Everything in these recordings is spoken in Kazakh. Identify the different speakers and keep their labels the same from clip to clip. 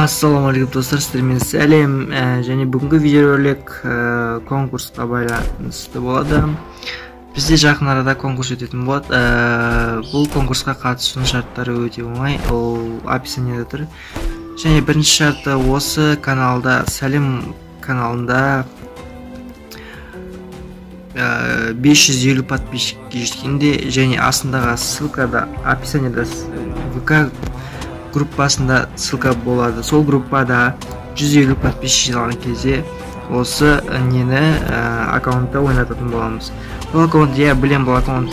Speaker 1: Assalomu alaykum do'stlar, sizlarga salom. Және бүгінгі видеоролик конкурсқа байланысты болады. Бізде жақын арада конкурс өтетін болады. Бұл конкурсқа қатысудың шарттары өте оңай, ол описаниеде тұр. Және бірінші шарты осы каналда, Сәлем каналында 550 подписчикке жеткенде, және астындағы ссылкада, описаниеда ВК группасында ссылка болады. Сол группада 150 подписчик жиналған кезде осы нені аккаунтта ойнататын боламыз. Бұл аккаунт, я білем, бұл аккаунт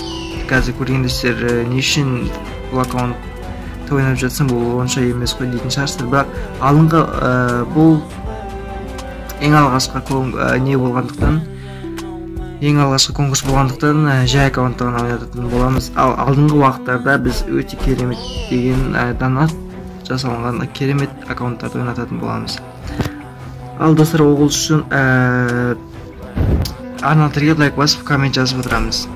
Speaker 1: қазір көргендестер не үшін бұл аккаунтта ойнап жатсың, бұл онша емес қой дейтін шығарсыздар. Бірақ алынғы бұл ең алғашқы не болғандықтан, ең алғашқы конкурс болғандықтан жай аккаунтта ойнататын боламыз. Ал алдыңғы уақыттарда біз өте керемет деген донат жасалынған керемет аккаунттарды ойнататын боламыз. Ал достар, ол үшін арналарге лайк басып, коммент жазып отырамыз.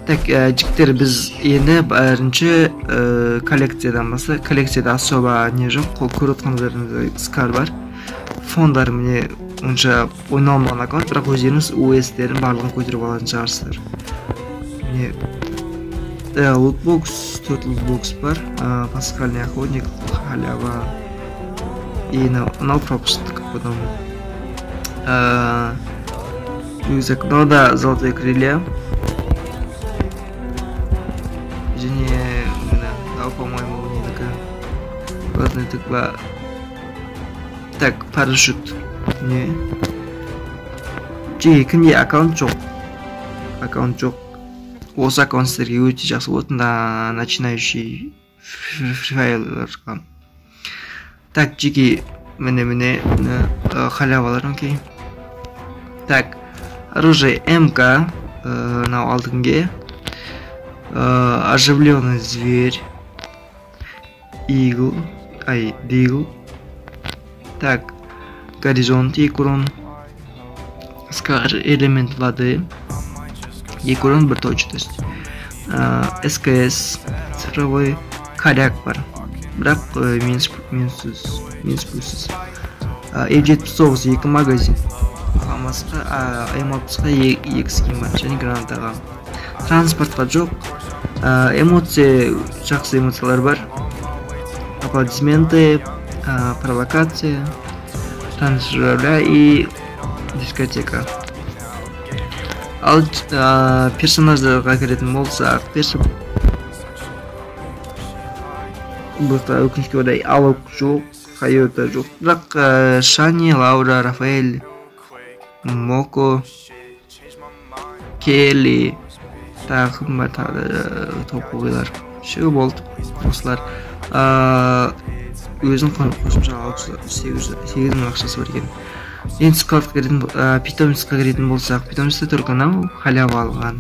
Speaker 1: Так, жігіттер, біз енді бірінші коллекциядан бастайық. Коллекцияда особо не жоқ, көріп отқандарыңыздай скар бар. Фондар міне онша ойналмаған аккаунт, бірақ өздеріңіз OS-терін барлығын көтеріп алатын шығарсыздар. Міне лутбокс, 4 лутбокс бар, пасхальный охотник, халява и на пропуск потом. Рюкзак, ну да, золотые крылья. Және, да, по-моему, не такая. Ладно, такая. Так, парашют. Не. Жеге, кімде аккаунт жоқ. Аккаунт жоқ. Осы аккаунт сіздерге өте жақсы болады, начинающий фрифайларға. Так, жеке, міне халявалар, окей. Так, оружие МК, алдыңге. Оживленный зверь. Бигл. Так, горизонт, урон. Скар, элемент воды. Урон бір точность. СКС, цифровой коряк бар. Бірақ минус плюсіз. F79 2 магазин. М60-ға 2 скин бар, және гранатаға. Транспортқа жоқ. Эмоция, жақсы эмоциялар бар. Аплодисменты, провокация, танцжуравля и дискотека. Ал персонаждарға керетін болсақ, бұлықта өкінішке орай Алок жоқ, Хайота жоқ. Бірақ Шани, Лаура, Рафаэль, Моко, Келли, тағы тоқуғылар. Шығы болды осылар. Өзінің қосымша 8 ақшасы бар екен. Енді скаутқа керетін, питомисқа керетін болсақ, питомисті только нау халява алған.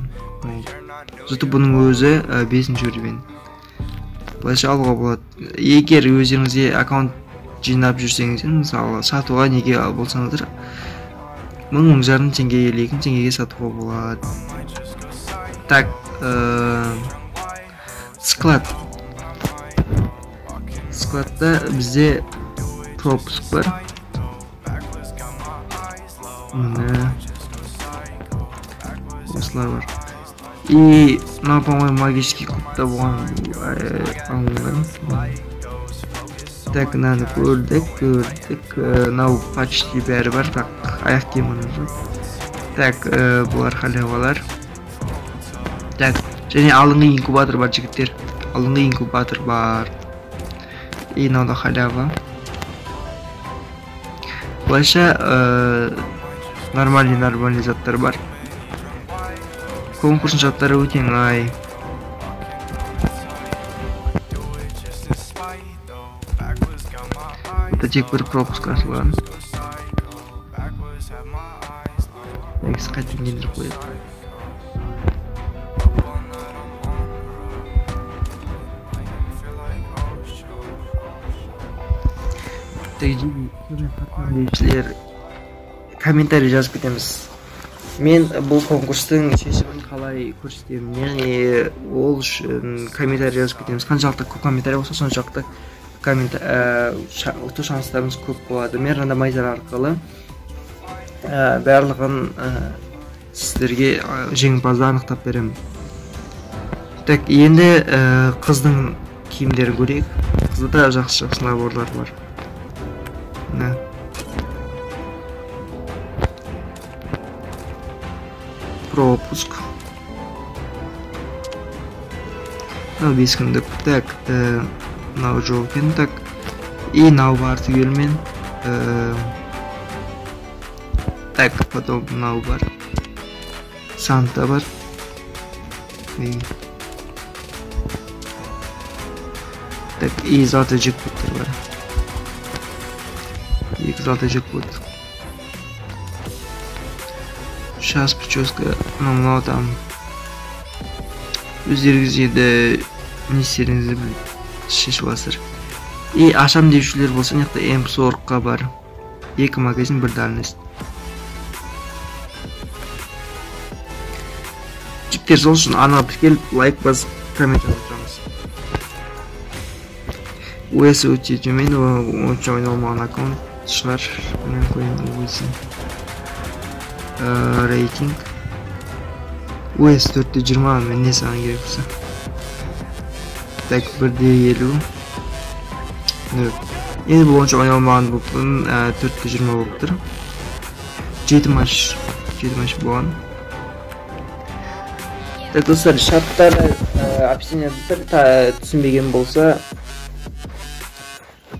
Speaker 1: Зато бұның өзі 5 уровень. Былайша алуға болады. Егер өздеріңізге аккаунт жинап жүрсеңіздер, мысалы сатуға неге болсаңыздар, 1000 теңге, 2000 теңгеге сатуға болады. Так, склад. Складта бізде пропуск бар. Осылар бар. И, по-моему, магический кубта болған алынған. Так, мынаны көрдік. Нау почти бәрі бар, бірақ аяқ киімі жоқ. Так, бұлар халявалар. Так, және алыңғы инкубатор бар, жігіттер. Алыңғы инкубатор бар. И науда халява. Былайша нормальный заттар бар. Конкурсын шарттары өте оңай. Это тек бір пропуск ашылған. Екісі қайтын кендір қойып. Комментарий жазып кетеміз. Мен бұл конкурстың шешімін қалай көрсетемін, яғни ол үшін комментарий жазып кетеміз. Қаншалықты көп комментарий болса, соншалықты ұту шанстарымыз көп болады. Мен рандомайзер арқылы барлығын сіздерге жеңімпазды анықтап беремін. Так, енді қыздың киімдерін көрейік. Қызда да жақсы наборлар бар. Пропуск. 5 күндік. Так, мынау жоқ екен. Так, и мынау бар түгелмен. Так, потом мынау бар. Санта бар. Так, и золотой джекпоттар бар. Екі золотой джекпот. Сейчас прическа, мынау там өздеріңіз енді не істеріңізді шешіп аласыздар. И ашам деушілер болса, мына жақта М40-қа бар. 2 магазин, 1 дальность. Жіктер сол үшін анап келіп, лайк басып, коммент жазып отырамыз. Өсі өте төмен, онша ойналмаған аккаунт шығар. Мен қойын өсін. Рейтинг. ОС 420, мен не саған керек болса. Так, 1.50. Енді бұл онша ойналмаған бұлтын 4.20 болып тұр. 7 матч болған. Так, достар, шарттар описаниеда түсінбеген болса,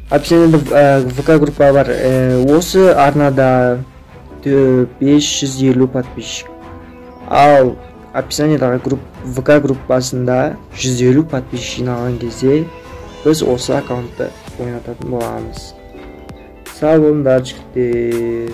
Speaker 1: описаниеда ВК группа бар. Осы арнада 550 подписчик. Ал описаниедағы ВК группасында 150 подписчик жиналған кезде біз осы аккаунтты ойнататын боламыз. Сау болыңдар жігіттер.